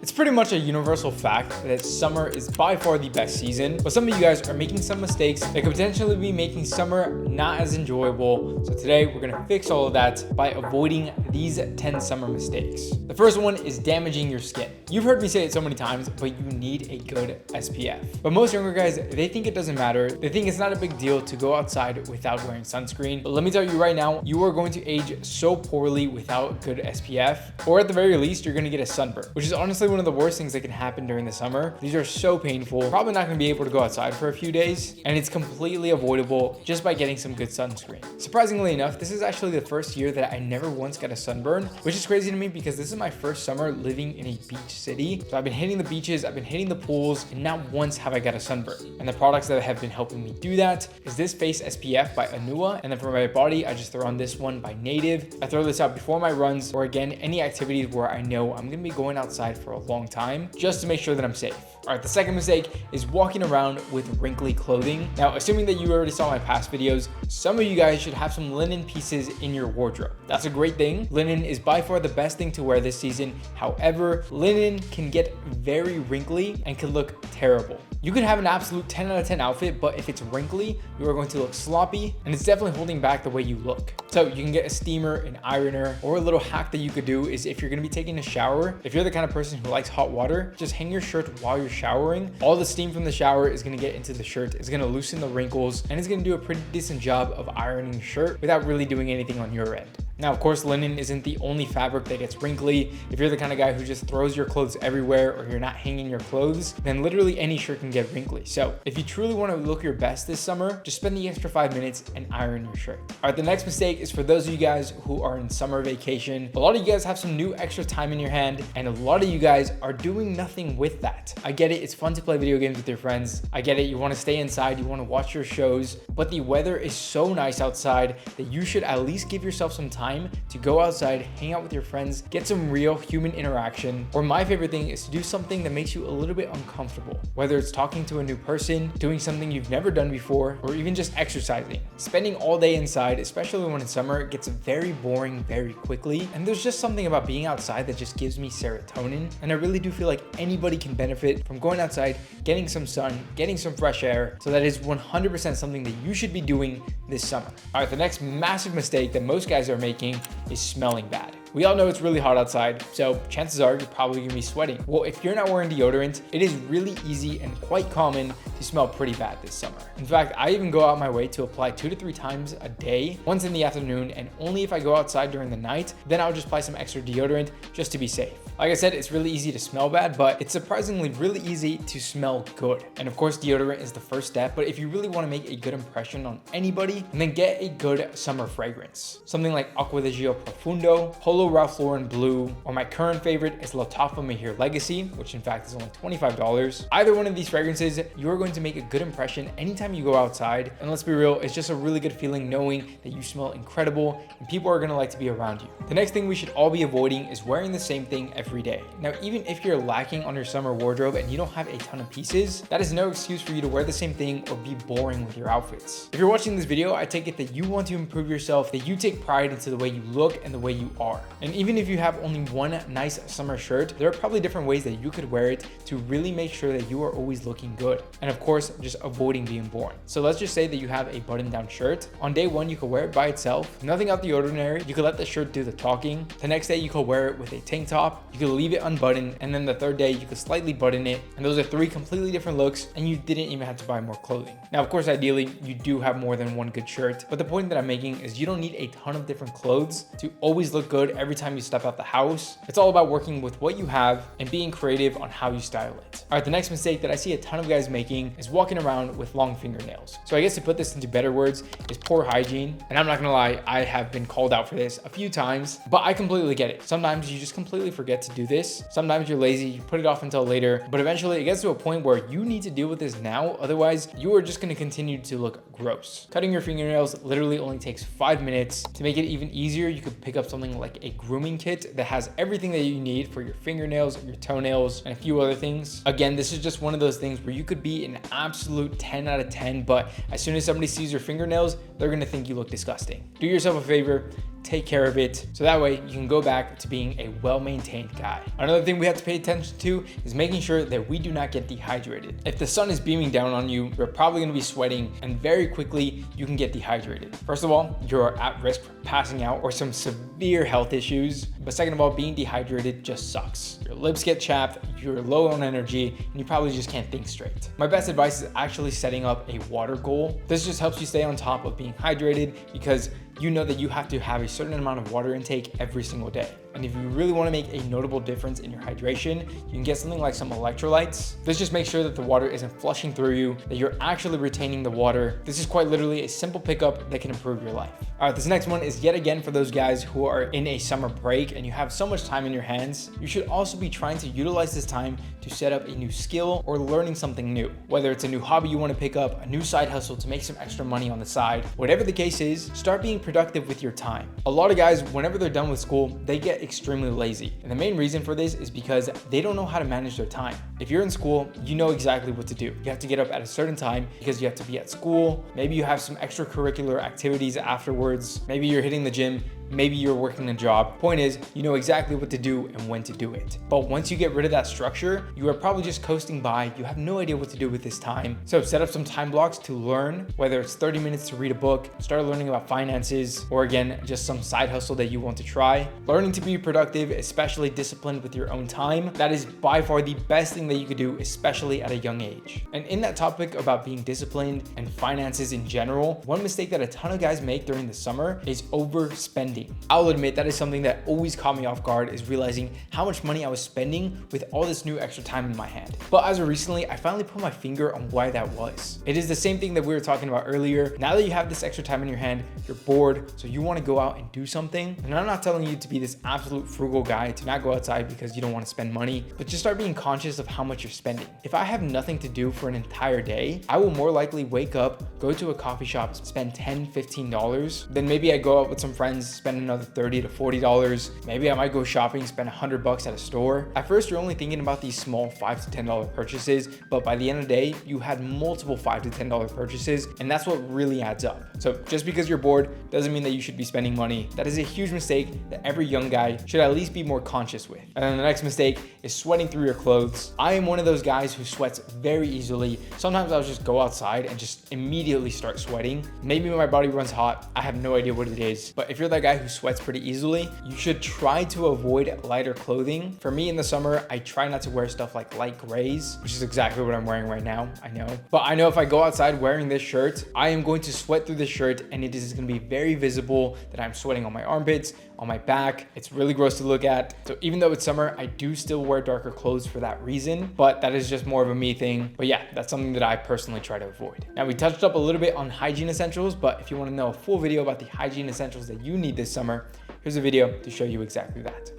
It's pretty much a universal fact that summer is by far the best season, but some of you guys are making some mistakes that could potentially be making summer not as enjoyable. So today we're gonna fix all of that by avoiding these 10 summer mistakes. The first one is damaging your skin. You've heard me say it so many times, but you need a good SPF. But most younger guys, they think it doesn't matter. They think it's not a big deal to go outside without wearing sunscreen. But let me tell you right now, you are going to age so poorly without good SPF, or at the very least, you're gonna get a sunburn, which is honestly one of the worst things that can happen during the summer. These are so painful. Probably not gonna be able to go outside for a few days, and it's completely avoidable just by getting some good sunscreen. Surprisingly enough, this is actually the first year that I never once got a sunburn, which is crazy to me because this is my first summer living in a beach city. So I've been hitting the beaches, I've been hitting the pools, and not once have I got a sunburn. And the products that have been helping me do that is this face SPF by Anua, and then for my body, I just throw on this one by Native. I throw this out before my runs, or again, any activities where I know I'm gonna be going outside for a long time, just to make sure that I'm safe. All right, the second mistake is walking around with wrinkly clothing. Now, assuming that you already saw my past videos, some of you guys should have some linen pieces in your wardrobe. That's a great thing. Linen is by far the best thing to wear this season. However, linen can get very wrinkly and can look terrible. You could have an absolute 10 out of 10 outfit, but if it's wrinkly, you are going to look sloppy, and it's definitely holding back the way you look. So you can get a steamer, an ironer, or a little hack that you could do is if you're gonna be taking a shower, if you're the kind of person who likes hot water, just hang your shirt while you're showering. All the steam from the shower is gonna get into the shirt, it's gonna loosen the wrinkles, and it's gonna do a pretty decent job of ironing your shirt without really doing anything on your end. Now, of course, linen isn't the only fabric that gets wrinkly. If you're the kind of guy who just throws your clothes everywhere or you're not hanging your clothes, then literally any shirt can get wrinkly. So if you truly want to look your best this summer, just spend the extra 5 minutes and iron your shirt. All right, the next mistake is for those of you guys who are in summer vacation. A lot of you guys have some new extra time in your hand, and a lot of you guys are doing nothing with that. I get it, it's fun to play video games with your friends. I get it, you want to stay inside, you want to watch your shows, but the weather is so nice outside that you should at least give yourself some time to go outside, hang out with your friends, get some real human interaction. Or my favorite thing is to do something that makes you a little bit uncomfortable, whether it's talking to a new person, doing something you've never done before, or even just exercising. Spending all day inside, especially when it's summer, gets very boring very quickly, and there's just something about being outside that just gives me serotonin, and I really do feel like anybody can benefit from going outside, getting some sun, getting some fresh air. So that is 100% something that you should be doing this summer. All right, the next massive mistake that most guys are making is smelling bad. We all know it's really hot outside, so chances are you're probably gonna be sweating. Well, if you're not wearing deodorant, it is really easy and quite common to smell pretty bad this summer. In fact, I even go out my way to apply 2 to 3 times a day, once in the afternoon, and only if I go outside during the night, then I'll just apply some extra deodorant just to be safe. Like I said, it's really easy to smell bad, but it's surprisingly really easy to smell good. And of course, deodorant is the first step, but if you really wanna make a good impression on anybody, then get a good summer fragrance. Something like Acqua di Gio Profundo, Polo Ralph Lauren Blue, or my current favorite is La Toffa Mahir Legacy, which in fact is only $25. Either one of these fragrances, you're going to make a good impression anytime you go outside. And let's be real, it's just a really good feeling knowing that you smell incredible and people are gonna like to be around you. The next thing we should all be avoiding is wearing the same thing every day. Now, even if you're lacking on your summer wardrobe and you don't have a ton of pieces, that is no excuse for you to wear the same thing or be boring with your outfits. If you're watching this video, I take it that you want to improve yourself, that you take pride into the way you look and the way you are. And even if you have only one nice summer shirt, there are probably different ways that you could wear it to really make sure that you are always looking good. And of course, just avoiding being boring. So let's just say that you have a button-down shirt. On day one, you could wear it by itself, nothing out the ordinary. You could let the shirt do the talking. The next day, you could wear it with a tank top. You could leave it unbuttoned. And then the third day, you could slightly button it. And those are 3 completely different looks, and you didn't even have to buy more clothing. Now, of course, ideally, you do have more than one good shirt. But the point that I'm making is you don't need a ton of different clothes to always look good every time you step out the house. It's all about working with what you have and being creative on how you style it. All right, the next mistake that I see a ton of guys making is walking around with long fingernails. So I guess to put this into better words is poor hygiene. And I'm not gonna lie, I have been called out for this a few times, but I completely get it. Sometimes you just completely forget to do this. Sometimes you're lazy, you put it off until later, but eventually it gets to a point where you need to deal with this now. Otherwise, you are just gonna continue to look gross. Cutting your fingernails literally only takes 5 minutes. To make it even easier, you could pick up something like a grooming kit that has everything that you need for your fingernails, your toenails, and a few other things. Again, this is just one of those things where you could be an absolute 10 out of 10, but as soon as somebody sees your fingernails, they're gonna think you look disgusting. Do yourself a favor, take care of it, so that way you can go back to being a well-maintained guy. Another thing we have to pay attention to is making sure that we do not get dehydrated. If the sun is beaming down on you, you're probably going to be sweating, and very quickly you can get dehydrated. First of all, you're at risk for passing out or some severe health issues. But second of all, being dehydrated just sucks. Your lips get chapped, you're low on energy, and you probably just can't think straight. My best advice is actually setting up a water goal. This just helps you stay on top of being hydrated because you know that you have to have a certain amount of water intake every single day. And if you really want to make a notable difference in your hydration, you can get something like some electrolytes. This just makes sure that the water isn't flushing through you, that you're actually retaining the water. This is quite literally a simple pickup that can improve your life. All right, this next one is yet again for those guys who are in a summer break and you have so much time in your hands. You should also be trying to utilize this time to set up a new skill or learning something new. Whether it's a new hobby you want to pick up, a new side hustle to make some extra money on the side, whatever the case is, start being productive with your time. A lot of guys, whenever they're done with school, they get extremely lazy. And the main reason for this is because they don't know how to manage their time. If you're in school, you know exactly what to do. You have to get up at a certain time because you have to be at school. Maybe you have some extracurricular activities afterwards. Maybe you're hitting the gym. Maybe you're working a job. Point is, you know exactly what to do and when to do it. But once you get rid of that structure, you are probably just coasting by. You have no idea what to do with this time. So set up some time blocks to learn, whether it's 30 minutes to read a book, start learning about finances, or again, just some side hustle that you want to try. Learning to be productive, especially disciplined with your own time, that is by far the best thing that you could do, especially at a young age. And in that topic about being disciplined and finances in general, one mistake that a ton of guys make during the summer is overspending. I'll admit that is something that always caught me off guard, is realizing how much money I was spending with all this new extra time in my hand. But as of recently, I finally put my finger on why that was. It is the same thing that we were talking about earlier. Now that you have this extra time in your hand, you're bored, so you want to go out and do something. And I'm not telling you to be this absolute frugal guy, to not go outside because you don't want to spend money, but just start being conscious of how much you're spending. If I have nothing to do for an entire day, I will more likely wake up, go to a coffee shop, spend $10, $15. Then maybe I go out with some friends, spend another $30 to $40. Maybe I might go shopping, spend $100 at a store. At first, you're only thinking about these small $5 to $10 purchases, but by the end of the day, you had multiple $5 to $10 purchases, and that's what really adds up. So just because you're bored doesn't mean that you should be spending money. That is a huge mistake that every young guy should at least be more conscious with. And then the next mistake is sweating through your clothes. I am one of those guys who sweats very easily. Sometimes I'll just go outside and just immediately start sweating. Maybe my body runs hot. I have no idea what it is. But if you're that guy who sweats pretty easily, you should try to avoid lighter clothing. For me in the summer, I try not to wear stuff like light grays, which is exactly what I'm wearing right now, I know. But I know if I go outside wearing this shirt, I am going to sweat through this shirt and it is going to be very visible that I'm sweating on my armpits, on my back. It's really gross to look at. So even though it's summer, I do still wear darker clothes for that reason, but that is just more of a me thing. But yeah, that's something that I personally try to avoid. Now we touched up a little bit on hygiene essentials, but if you want to know a full video about the hygiene essentials that you need this summer, here's a video to show you exactly that.